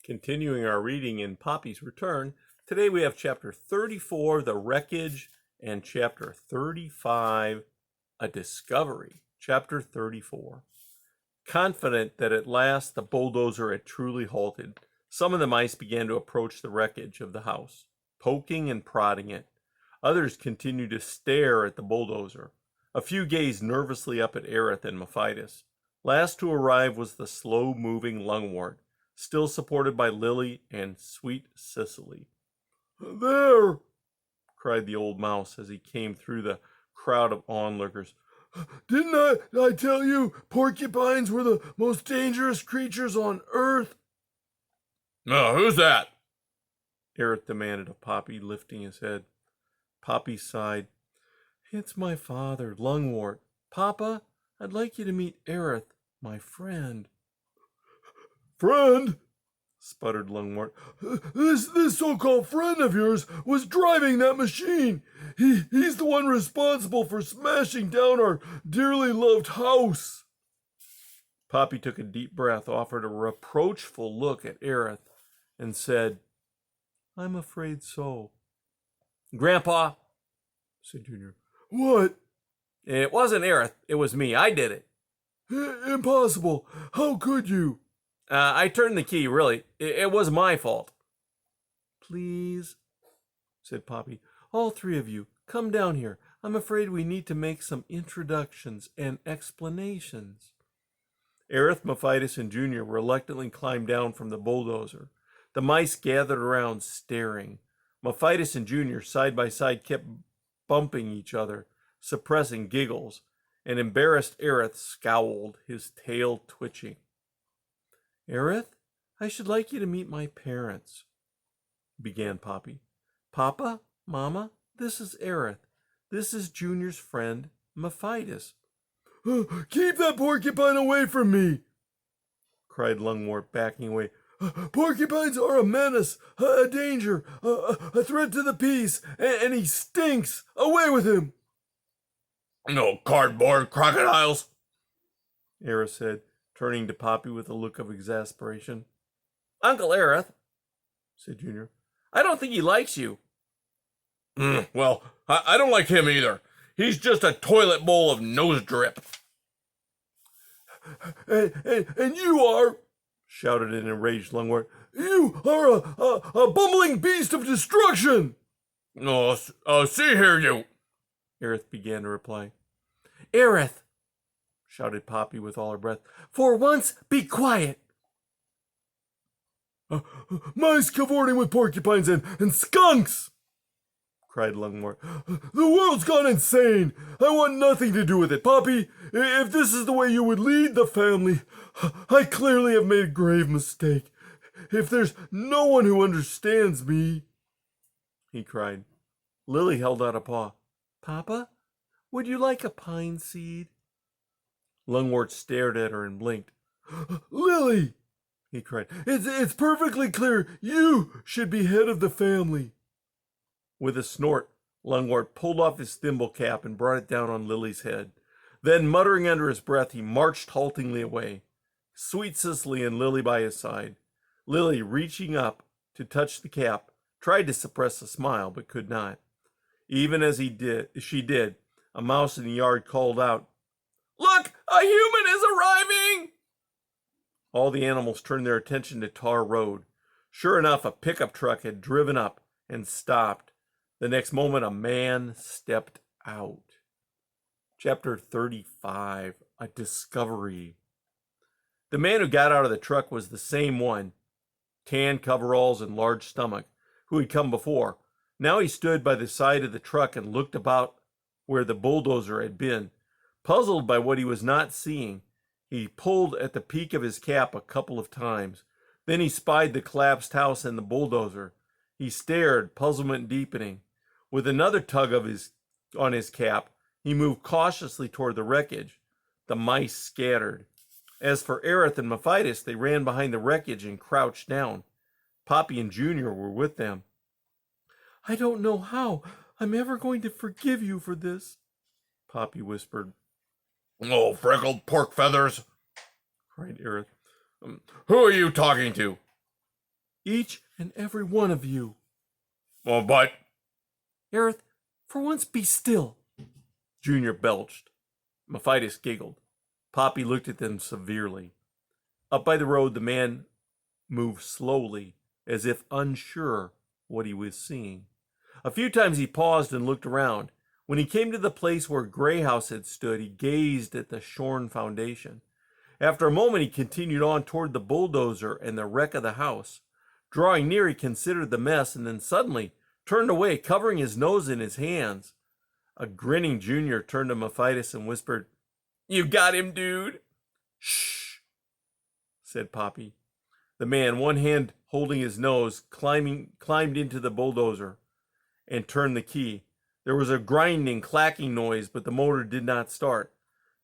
Continuing our reading in Poppy's Return, today we have chapter 34, The Wreckage, and chapter 35, A Discovery. Chapter 34. Confident that at last the bulldozer had truly halted, some of the mice began to approach the wreckage of the house, poking and prodding it. Others continued to stare at the bulldozer. A few gazed nervously up at Aerith and Mephitis. Last to arrive was the slow-moving lungwort, still supported by Lily and sweet Cicely. "There!" cried the old mouse as he came through the crowd of onlookers. "Didn't I tell you porcupines were the most dangerous creatures on Earth?" Who's that?" Aerith demanded of Poppy, lifting his head. Poppy sighed. "It's my father, Lungwort. Papa, I'd like you to meet Aerith, my friend." "Friend?" sputtered Lungwort. This so-called friend of yours was driving that machine. He's the one responsible for smashing down our dearly loved house." Poppy took a deep breath, offered a reproachful look at Aerith, and said, "I'm afraid so." "Grandpa," said Junior. "What?" "It wasn't Aerith. It was me. I did it." "Impossible. How could you?" I turned the key, really. It was my fault." "Please," said Poppy, "all three of you, come down here. I'm afraid we need to make some introductions and explanations." Aerith, Mephitis, and Junior reluctantly climbed down from the bulldozer. The mice gathered around, staring. Mephitis and Junior, side by side, kept bumping each other, suppressing giggles, and embarrassed Aerith scowled, his tail twitching. "Aerith, I should like you to meet my parents," began Poppy. "Papa, Mama, this is Aerith. This is Junior's friend, Mephitis." "Keep that porcupine away from me!" cried Lungwort, backing away. "Porcupines are a menace, a danger, a threat to the peace, and he stinks. Away with him!" "No cardboard crocodiles," Aerith said, turning to Poppy with a look of exasperation. "Uncle Aerith," said Junior, "I don't think he likes you." Well, I don't like him either. He's just a toilet bowl of nose drip." And you are," shouted an enraged Lungwort, "you are a bumbling beast of destruction." See here, you," Aerith began to reply. "Aerith," shouted Poppy with all her breath, "for once, be quiet." "Mice cavorting with porcupines and skunks," cried Lungwort. "The world's gone insane. I want nothing to do with it. Poppy, if this is the way you would lead the family, I clearly have made a grave mistake. If there's no one who understands me," he cried. Lily held out a paw. "Papa, would you like a pine seed?" Lungwort stared at her and blinked. "Lily," he cried, it's perfectly clear you should be head of the family." With a snort, Lungwort pulled off his thimble cap and brought it down on Lily's head. Then, muttering under his breath, he marched haltingly away, sweet Cicely and Lily by his side. Lily, reaching up to touch the cap, tried to suppress a smile, but could not. Even as she did, a mouse in the yard called out, "Look, a human is arriving!" All the animals turned their attention to Tar Road. Sure enough, a pickup truck had driven up and stopped. The next moment, a man stepped out. Chapter 35, A Discovery. The man who got out of the truck was the same one, tan coveralls and large stomach, who had come before. Now he stood by the side of the truck and looked about where the bulldozer had been. Puzzled by what he was not seeing, he pulled at the peak of his cap a couple of times. Then he spied the collapsed house and the bulldozer. He stared, puzzlement deepening. With another tug on his cap, he moved cautiously toward the wreckage. The mice scattered. As for Aerith and Mephitis, they ran behind the wreckage and crouched down. Poppy and Junior were with them. "I don't know how I'm ever going to forgive you for this," Poppy whispered. "Oh, freckled pork feathers," cried Aerith. "Who are you talking to?" Each and every one of you. Well, but Aerith, for once be still. Junior belched. Mephitis giggled. Poppy looked at them severely. Up by the road, the man moved slowly, as if unsure what he was seeing. A few times he paused and looked around. When he came to the place where Grey House had stood, he gazed at the shorn foundation. After a moment, he continued on toward the bulldozer and the wreck of the house. Drawing near, he considered the mess and then suddenly turned away, covering his nose in his hands. A grinning Junior turned to Mephitis and whispered, "You got him, dude." "Shh," said Poppy. The man, one hand holding his nose, climbed into the bulldozer and turned the key. There was a grinding, clacking noise, but the motor did not start.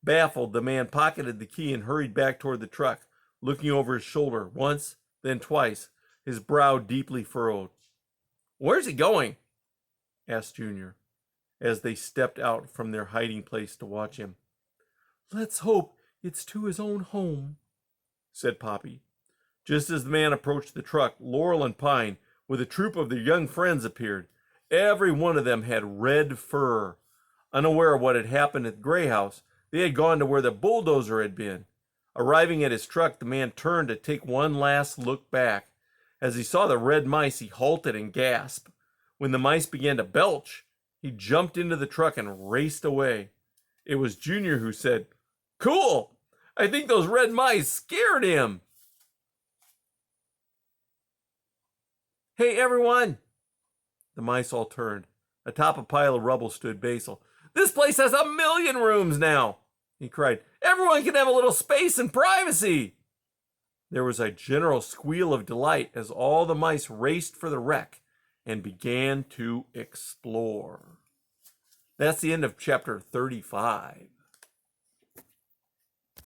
Baffled, the man pocketed the key and hurried back toward the truck, looking over his shoulder once, then twice, his brow deeply furrowed. "Where's he going?" asked Junior, as they stepped out from their hiding place to watch him. "Let's hope it's to his own home," said Poppy. Just as the man approached the truck, Laurel and Pine, with a troop of their young friends, appeared. Every one of them had red fur. Unaware of what had happened at the Grey House, they had gone to where the bulldozer had been. Arriving at his truck, the man turned to take one last look back. As he saw the red mice, he halted and gasped. When the mice began to belch, he jumped into the truck and raced away. It was Junior who said, "Cool! I think those red mice scared him." "Hey, everyone!" The mice all turned. Atop a pile of rubble stood Basil. "This place has 1,000,000 rooms now!" he cried. "Everyone can have a little space and privacy!" There was a general squeal of delight as all the mice raced for the wreck and began to explore. That's the end of chapter 35.